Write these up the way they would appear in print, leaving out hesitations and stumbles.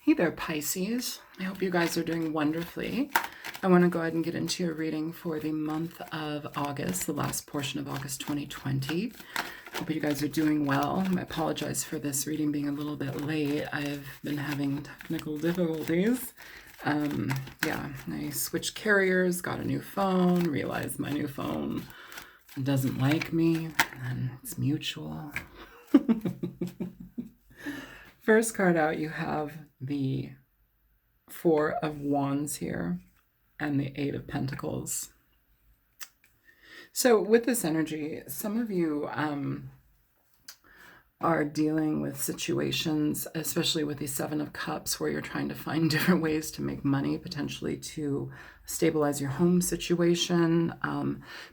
Hey there, Pisces. I hope you guys are doing wonderfully. I want to go ahead and get into your reading for the month of August, the last portion of August 2020. Hope you guys are doing well. I apologize for this reading being a little bit late. I've been having technical difficulties. I switched carriers, got a new phone, realized my new phone doesn't like me, and it's mutual. First card out, you have the Four of Wands here and the Eight of Pentacles. So with this energy, some of you are dealing with situations, especially with the Seven of Cups, where you're trying to find different ways to make money, potentially to stabilize your home situation,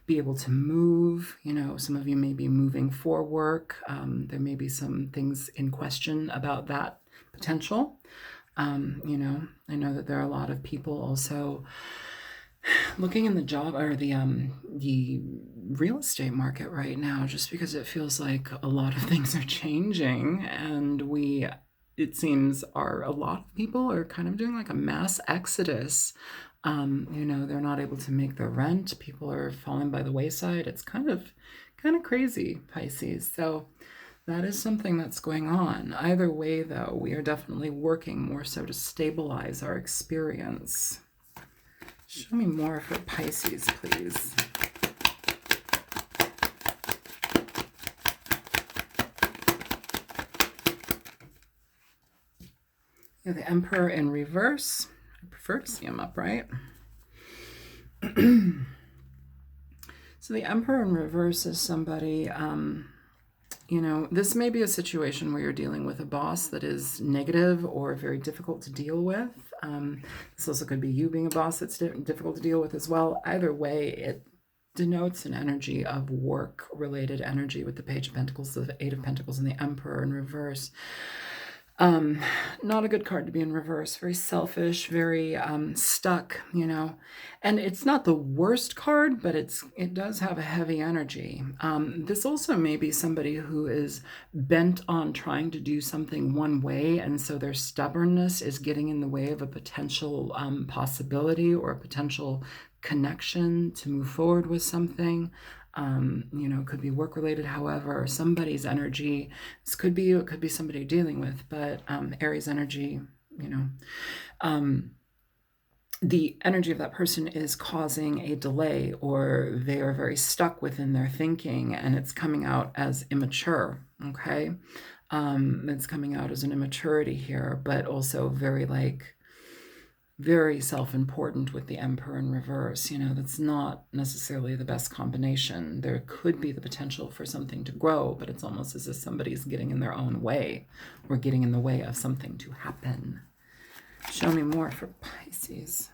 be able to move. You know, some of you may be moving for work. There may be some things in question about that potential. I know that there are a lot of people also looking in the job or the real estate market right now, just because it feels like a lot of things are changing, and it seems a lot of people are kind of doing like a mass exodus. They're not able to make their rent. People are falling by the wayside. It's kind of crazy, Pisces. So that is something that's going on. Either way, though, we are definitely working more so to stabilize our experience. Show me more for Pisces, please. You have the Emperor in reverse. I prefer to see him upright. So the Emperor in reverse is somebody, this may be a situation where you're dealing with a boss that is negative or very difficult to deal with. This also could be you being a boss that's difficult to deal with as well. Either way, it denotes an energy of work-related energy with the Page of Pentacles, the Eight of Pentacles, and the Emperor in reverse. Not a good card to be in reverse. Very selfish, very stuck, and it's not the worst card, but it does have a heavy energy. This also may be somebody who is bent on trying to do something one way, and so their stubbornness is getting in the way of a potential possibility or a potential connection to move forward with something. Could be work related. However, somebody's energy, it could be somebody you're dealing with, but Aries energy, the energy of that person is causing a delay, or they are very stuck within their thinking, and it's coming out as immature. Okay. It's coming out as an immaturity here, but also very self-important with the Emperor in reverse. That's not necessarily the best combination. There could be the potential for something to grow, but it's almost as if somebody's getting in their own way or getting in the way of something to happen. Show me more for Pisces.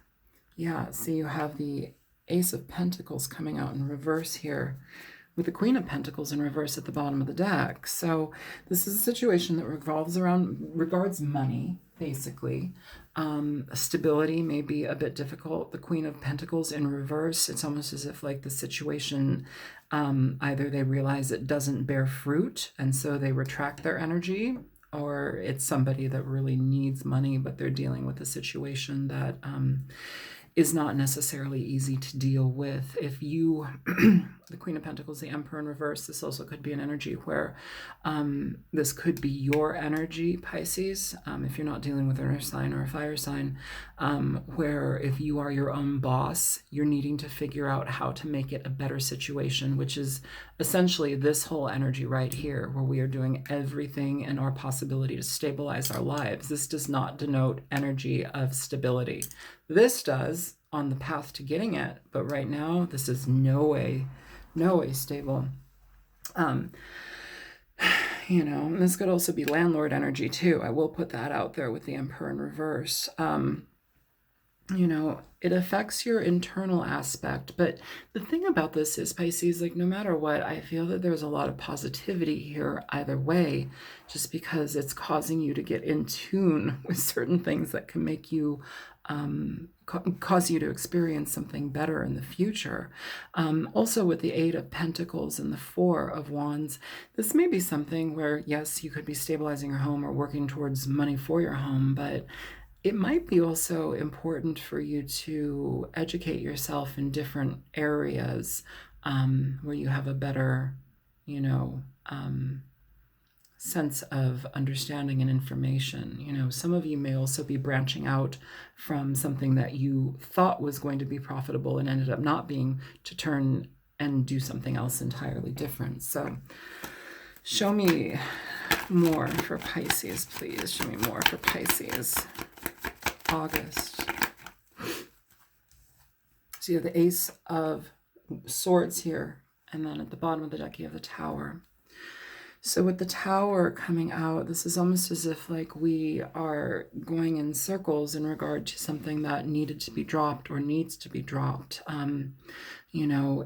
Yeah, see, you have the Ace of Pentacles coming out in reverse here, with the Queen of Pentacles in reverse at the bottom of the deck. So this is a situation that regards money, basically. Stability may be a bit difficult. The Queen of Pentacles in reverse, it's almost as if like the situation, either they realize it doesn't bear fruit, and so they retract their energy, or it's somebody that really needs money, but they're dealing with a situation that is not necessarily easy to deal with. If you, the Queen of Pentacles, the Emperor in reverse, this also could be an energy where this could be your energy, Pisces, if you're not dealing with an earth sign or a fire sign, where if you are your own boss, you're needing to figure out how to make it a better situation, which is essentially this whole energy right here, where we are doing everything in our possibility to stabilize our lives. This does not denote energy of stability. This does on the path to getting it, but right now this is no way stable. This could also be landlord energy too. I will put that out there with the Emperor in reverse. It affects your internal aspect, but the thing about this is, Pisces, like, no matter what, I feel that there's a lot of positivity here either way, just because it's causing you to get in tune with certain things that can make you cause you to experience something better in the future. Also with the Eight of Pentacles and the Four of Wands, this may be something where, yes, you could be stabilizing your home or working towards money for your home, but it might be also important for you to educate yourself in different areas where you have a better, sense of understanding and information. Some of you may also be branching out from something that you thought was going to be profitable and ended up not being, to turn and do something else entirely different. So show me more for Pisces, please. Show me more for Pisces. August. So you have the Ace of Swords here, and then at the bottom of the deck you have the Tower. So with the Tower coming out, this is almost as if like we are going in circles in regard to something that needed to be dropped or needs to be dropped.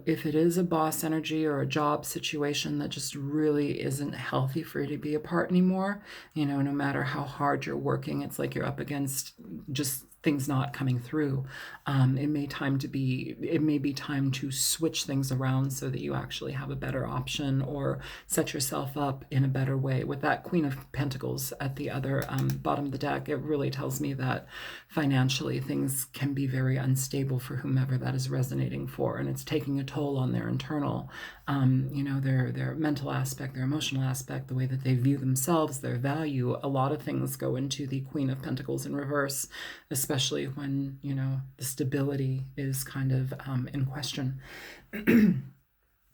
If it is a boss energy or a job situation that just really isn't healthy for you to be a part anymore, no matter how hard you're working, it's like you're up against just things not coming through. It may be time to switch things around so that you actually have a better option or set yourself up in a better way. With that Queen of Pentacles at the other bottom of the deck, it really tells me that financially things can be very unstable for whomever that is resonating for, and it's taking a toll on their internal, their mental aspect, their emotional aspect, the way that they view themselves, their value. A lot of things go into the Queen of Pentacles in reverse, especially when, the stability is kind of in question.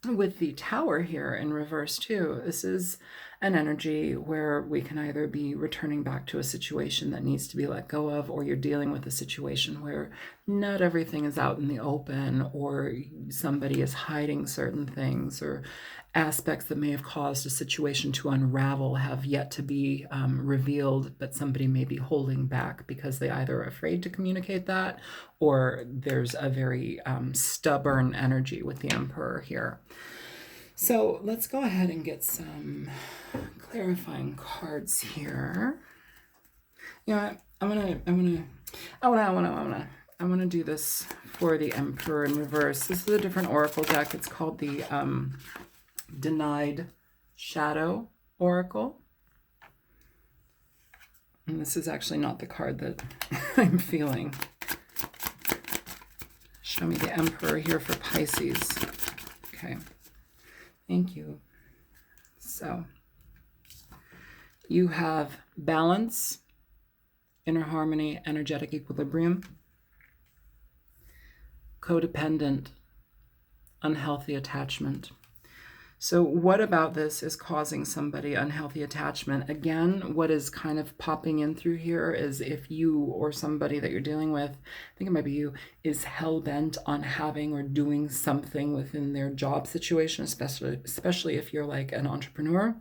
With the Tower here in reverse too, this is an energy where we can either be returning back to a situation that needs to be let go of, or you're dealing with a situation where not everything is out in the open, or somebody is hiding certain things, or aspects that may have caused a situation to unravel have yet to be revealed, but somebody may be holding back because they either are afraid to communicate that, or there's a very stubborn energy with the Emperor here. So let's go ahead and get some clarifying cards here. I want to do this for the Emperor in reverse. This is a different oracle deck. It's called the Denied Shadow Oracle. And this is actually not the card that I'm feeling. Show me the Emperor here for Pisces. Okay. Thank you. So you have balance, inner harmony, energetic equilibrium, codependent, unhealthy attachment. So what about this is causing somebody unhealthy attachment? Again, what is kind of popping in through here is if you or somebody that you're dealing with, I think it might be you, is hell-bent on having or doing something within their job situation, especially if you're like an entrepreneur.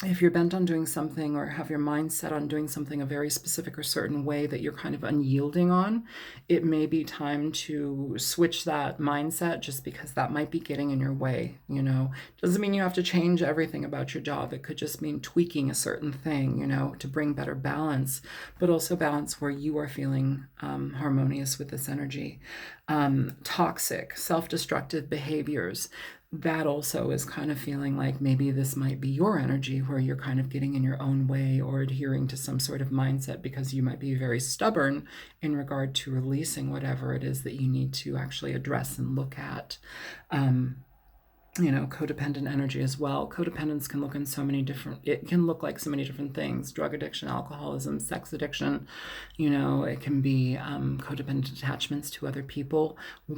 If you're bent on doing something or have your mind set on doing something a very specific or certain way that you're kind of unyielding on, it may be time to switch that mindset, just because that might be getting in your way. Doesn't mean you have to change everything about your job. It could just mean tweaking a certain thing, to bring better balance, but also balance where you are feeling harmonious with this energy. Toxic, self-destructive behaviors. That also is kind of feeling like maybe this might be your energy where you're kind of getting in your own way or adhering to some sort of mindset because you might be very stubborn in regard to releasing whatever it is that you need to actually address and look at. Codependent energy as well. Codependence can look it can look like so many different things: drug addiction, alcoholism, sex addiction. It can be codependent attachments to other people.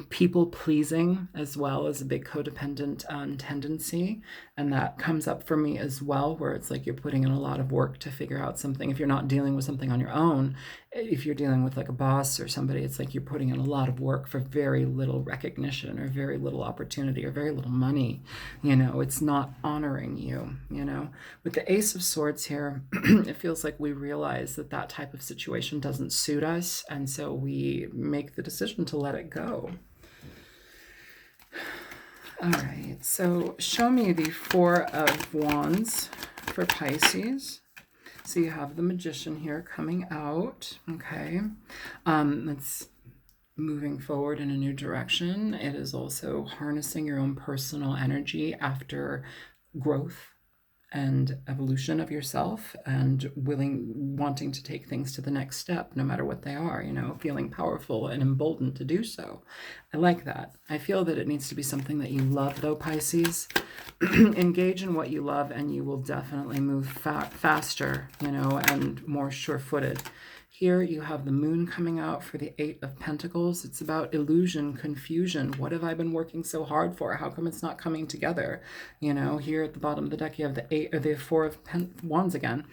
People pleasing as well as a big codependent tendency. And that comes up for me as well, where it's like you're putting in a lot of work to figure out something. If you're not dealing with something on your own, if you're dealing with like a boss or somebody, it's like you're putting in a lot of work for very little recognition or very little opportunity or very little money. It's not honoring you. With the Ace of Swords here, it feels like we realize that type of situation doesn't suit us, and so we make the decision to let it go. All right, so show me the Four of Wands for Pisces. So you have the Magician here coming out. Okay. That's moving forward in a new direction. It is also harnessing your own personal energy after growth and evolution of yourself, and wanting to take things to the next step, no matter what they are, feeling powerful and emboldened to do so. I like that. I feel that it needs to be something that you love, though, Pisces. Engage in what you love, and you will definitely move faster, and more sure-footed. Here you have the Moon coming out for the Eight of Pentacles. It's about illusion, confusion. What have I been working so hard for? How come it's not coming together? Here at the bottom of the deck, you have the Four of Wands again.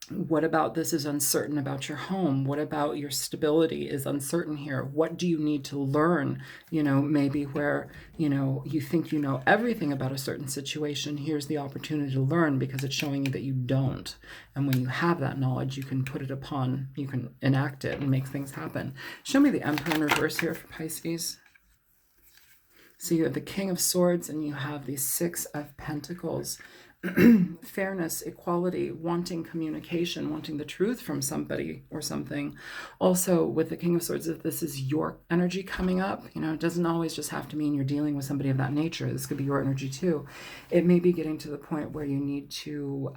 What about this is uncertain about your home? What about your stability is uncertain here? What do you need to learn? Maybe where, you think you know everything about a certain situation. Here's the opportunity to learn, because it's showing you that you don't. And when you have that knowledge, you can put it upon, you can enact it and make things happen. Show me the Emperor in reverse here for Pisces. So you have the King of Swords and you have the Six of Pentacles. Fairness, equality, wanting communication, wanting the truth from somebody or something. Also with the King of Swords, if this is your energy coming up, it doesn't always just have to mean you're dealing with somebody of that nature. This could be your energy too. It may be getting to the point where you need to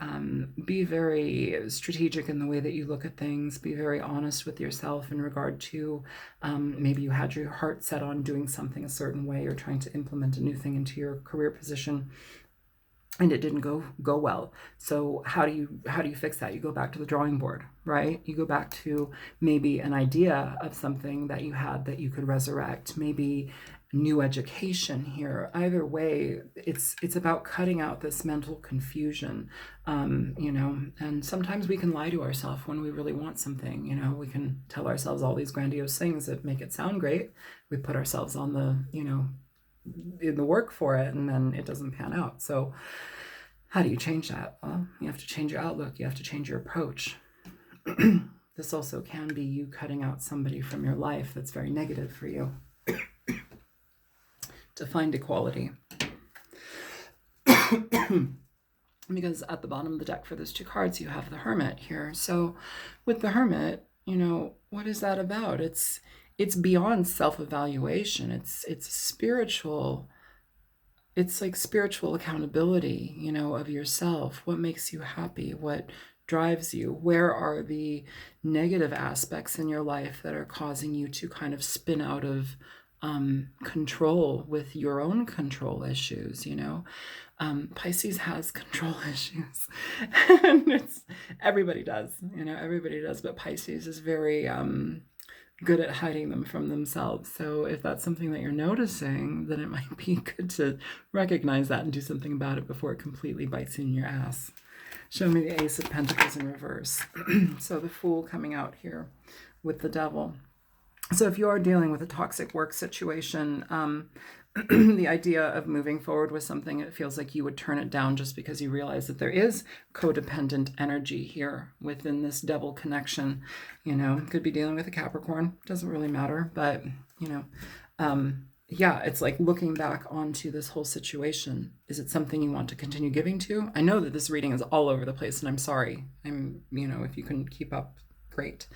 be very strategic in the way that you look at things, be very honest with yourself in regard to maybe you had your heart set on doing something a certain way, or trying to implement a new thing into your career position, and it didn't go well. So how do you fix that? You go back to the drawing board, right? You go back to maybe an idea of something that you had that you could resurrect, maybe new education here. Either way, it's about cutting out this mental confusion, and sometimes we can lie to ourselves when we really want something. We can tell ourselves all these grandiose things that make it sound great. We put ourselves on the, in the work for it, and then it doesn't pan out. So how do you change that? Well, you have to change your outlook. You have to change your approach. This also can be you cutting out somebody from your life that's very negative for you to find equality. Because at the bottom of the deck for those two cards, you have the Hermit here. So with the Hermit, what is that about? It's beyond self-evaluation. It's spiritual. It's like spiritual accountability, of yourself. What makes you happy? What drives you? Where are the negative aspects in your life that are causing you to kind of spin out of control with your own control issues? Pisces has control issues, and everybody does, everybody does, but Pisces is very good at hiding them from themselves. So if that's something that you're noticing, then it might be good to recognize that and do something about it before it completely bites you in your ass. Show me the Ace of Pentacles in reverse. So the Fool coming out here with the Devil. So if you are dealing with a toxic work situation, the idea of moving forward with something, it feels like you would turn it down just because you realize that there is codependent energy here within this Devil connection. Could be dealing with a Capricorn, doesn't really matter, but yeah, it's like looking back onto this whole situation. Is it something you want to continue giving to? I know that this reading is all over the place, and I'm sorry. If you can keep up, great.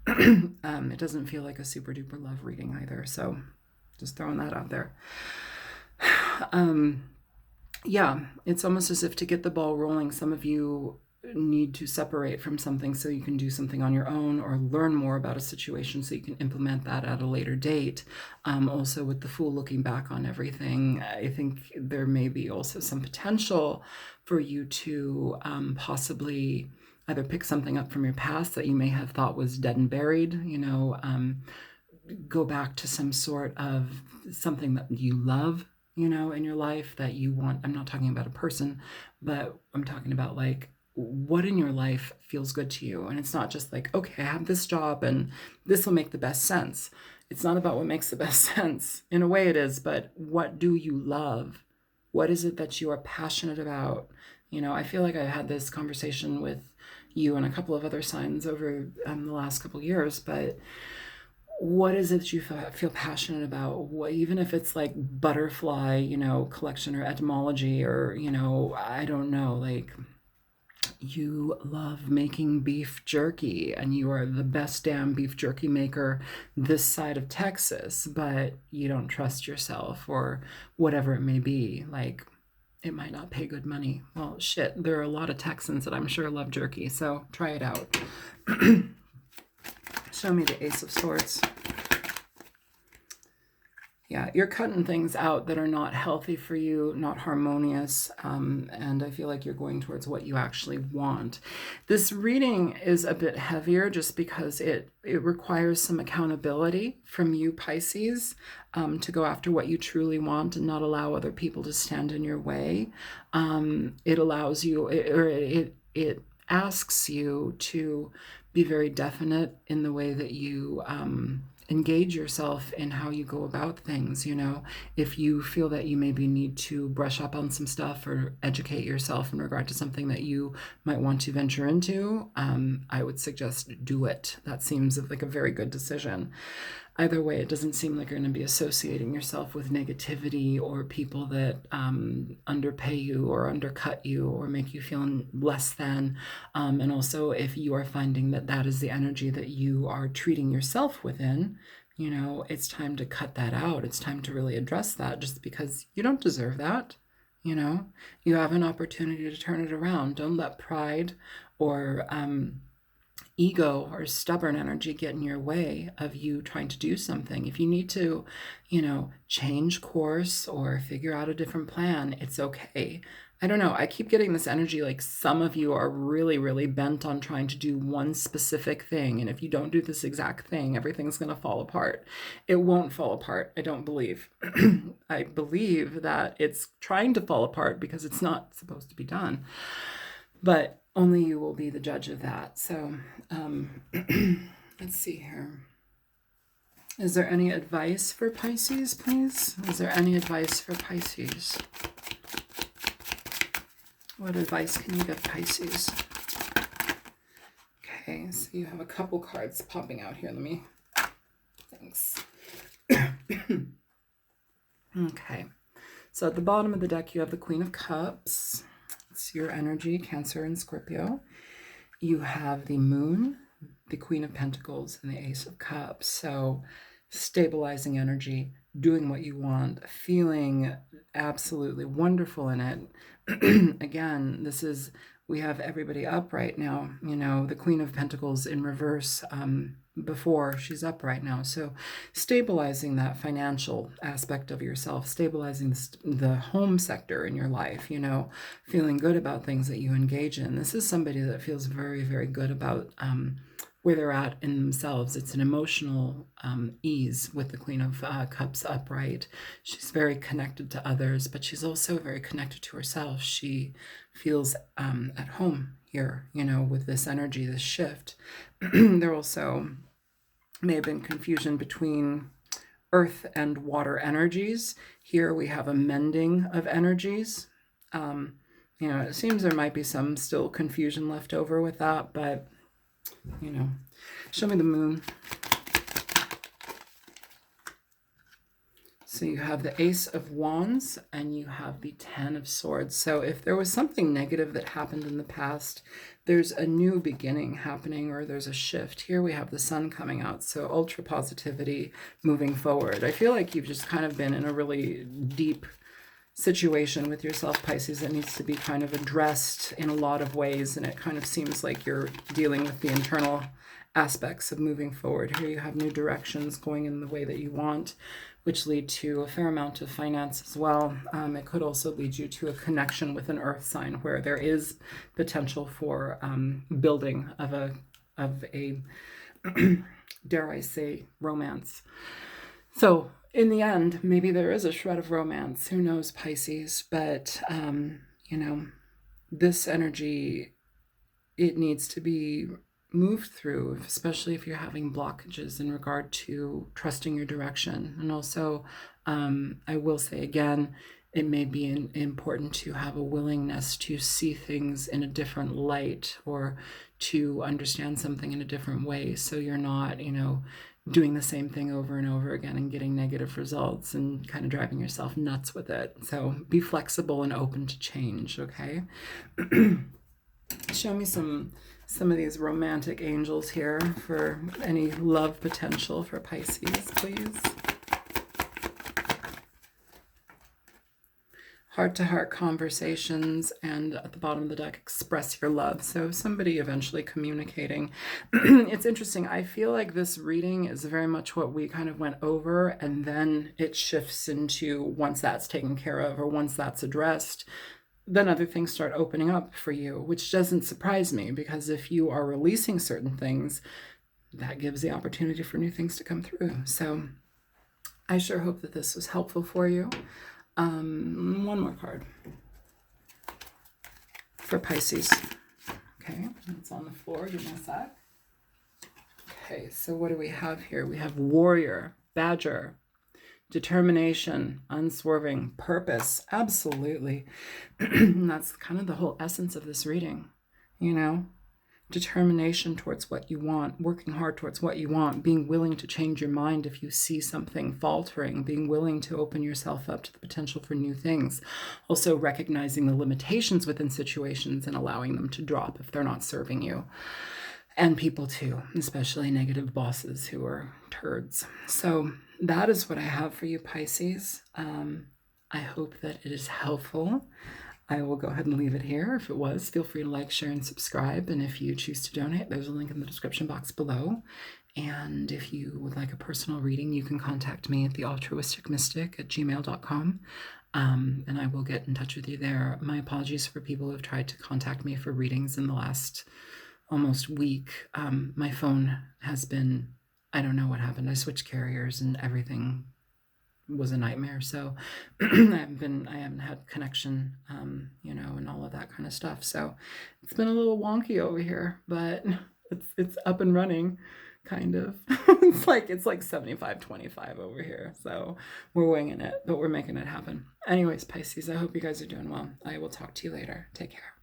It doesn't feel like a super duper love reading either, so just throwing that out there. Yeah, it's almost as if to get the ball rolling, some of you need to separate from something so you can do something on your own, or learn more about a situation so you can implement that at a later date. Also with the Fool looking back on everything, I think there may be also some potential for you to possibly either pick something up from your past that you may have thought was dead and buried, go back to some sort of something that you love, in your life that you want. I'm not talking about a person, but I'm talking about like what in your life feels good to you. And it's not just like, okay, I have this job and this will make the best sense. It's not about what makes the best sense. In a way it is, but what do you love? What is it that you are passionate about? I feel like I had this conversation with you and a couple of other signs over the last couple of years, but what is it that you feel passionate about? Even if it's like butterfly, collection or etymology, or, I don't know, like, You love making beef jerky, and you are the best damn beef jerky maker this side of Texas, but you don't trust yourself, or whatever it may be. Like, it might not pay good money. Well, shit, there are a lot of Texans that I'm sure love jerky, so try it out. Show me the Ace of Swords. Yeah, you're cutting things out that are not healthy for you, not harmonious, and I feel like you're going towards what you actually want. This reading is a bit heavier just because it requires some accountability from you, Pisces, to go after what you truly want and not allow other people to stand in your way. It allows you, it asks you to be very definite in the way that you engage yourself in how you go about things. You know, if you feel that you maybe need to brush up on some stuff or educate yourself in regard to something that you might want to venture into, I would suggest do it. That seems like a very good decision. Either way, it doesn't seem like you're going to be associating yourself with negativity or people that underpay you or undercut you or make you feel less than. And also, if you are finding that that is the energy that you are treating yourself within, you know, it's time to cut that out. It's time to really address that, just because you don't deserve that. You know, you have an opportunity to turn it around. Don't let pride or ego or stubborn energy get in your way of you trying to do something. If you need to, you know, change course or figure out a different plan, it's okay. I don't know. I keep getting this energy like some of you are really, really bent on trying to do one specific thing. And if you don't do this exact thing, everything's going to fall apart. It won't fall apart, I don't believe. I believe that it's trying to fall apart because it's not supposed to be done. But only you will be the judge of that. So let's see here. Is there any advice for Pisces, please? Is there any advice for Pisces? What advice can you give Pisces? Okay, so you have a couple cards popping out here. Let me... Thanks. Okay. So at the bottom of the deck, you have the Queen of Cups. It's your energy, Cancer and Scorpio. You have the Moon, the Queen of Pentacles, and the Ace of Cups. So stabilizing energy, doing what you want, feeling absolutely wonderful in it. Again, this is, we have everybody up right now. You know, the Queen of Pentacles in reverse before, she's up right now. So stabilizing that financial aspect of yourself, stabilizing the home sector in your life, you know, feeling good about things that you engage in. This is somebody that feels very, very good about where they're at in themselves. It's an emotional ease with the Queen of Cups upright. She's very connected to others, but she's also very connected to herself. She feels at home here, you know, with this energy, this shift. There also may have been confusion between earth and water energies. Here we have a mending of energies. You know, it seems there might be some still confusion left over with that, but you know, show me the Moon. So you have the Ace of Wands and you have the Ten of Swords. So if there was something negative that happened in the past, there's a new beginning happening, or there's a shift. Here we have the Sun coming out. So ultra positivity moving forward. I feel like you've just kind of been in a really deep situation with yourself, Pisces, that needs to be kind of addressed in a lot of ways, and it kind of seems like you're dealing with the internal aspects of moving forward. Here you have new directions going in the way that you want, which lead to a fair amount of finance as well. It could also lead you to a connection with an earth sign where there is potential for building of a dare I say, romance. So in the end, maybe there is a shred of romance. Who knows, Pisces? But, you know, this energy, it needs to be moved through, especially if you're having blockages in regard to trusting your direction. And also, I will say again, it may be important to have a willingness to see things in a different light, or to understand something in a different way. So you're not, you know, doing the same thing over and over again and getting negative results and kind of driving yourself nuts with it. So be flexible and open to change, okay? Show me some of these romantic angels here for any love potential for Pisces, please. Heart-to-heart conversations, and at the bottom of the deck, express your love. So somebody eventually communicating. It's interesting. I feel like this reading is very much what we kind of went over, and then it shifts into once that's taken care of or once that's addressed, then other things start opening up for you, which doesn't surprise me, because if you are releasing certain things, that gives the opportunity for new things to come through. So I sure hope that this was helpful for you. One more card for Pisces. Okay, it's on the floor. Give me a sec. Okay, so what do we have here? We have warrior, badger, determination, unswerving, purpose. Absolutely. That's kind of the whole essence of this reading, you know? Determination towards what you want, working hard towards what you want, being willing to change your mind if you see something faltering, being willing to open yourself up to the potential for new things. Also recognizing the limitations within situations and allowing them to drop if they're not serving you. And people too, especially negative bosses who are turds. So that is what I have for you, Pisces. I hope that it is helpful. I will go ahead and leave it here. If it was, feel free to like, share, and subscribe. And if you choose to donate, there's a link in the description box below. And if you would like a personal reading, you can contact me at thealtruisticmystic@gmail.com. And I will get in touch with you there. My apologies for people who have tried to contact me for readings in the last almost week. My phone has been, I don't know what happened. I switched carriers and everything was a nightmare. So I haven't had connection, and all of that kind of stuff. So it's been a little wonky over here, but it's up and running, kind of. it's like 75-25 over here. So we're winging it, but we're making it happen. Anyways, Pisces, I hope you guys are doing well. I will talk to you later. Take care.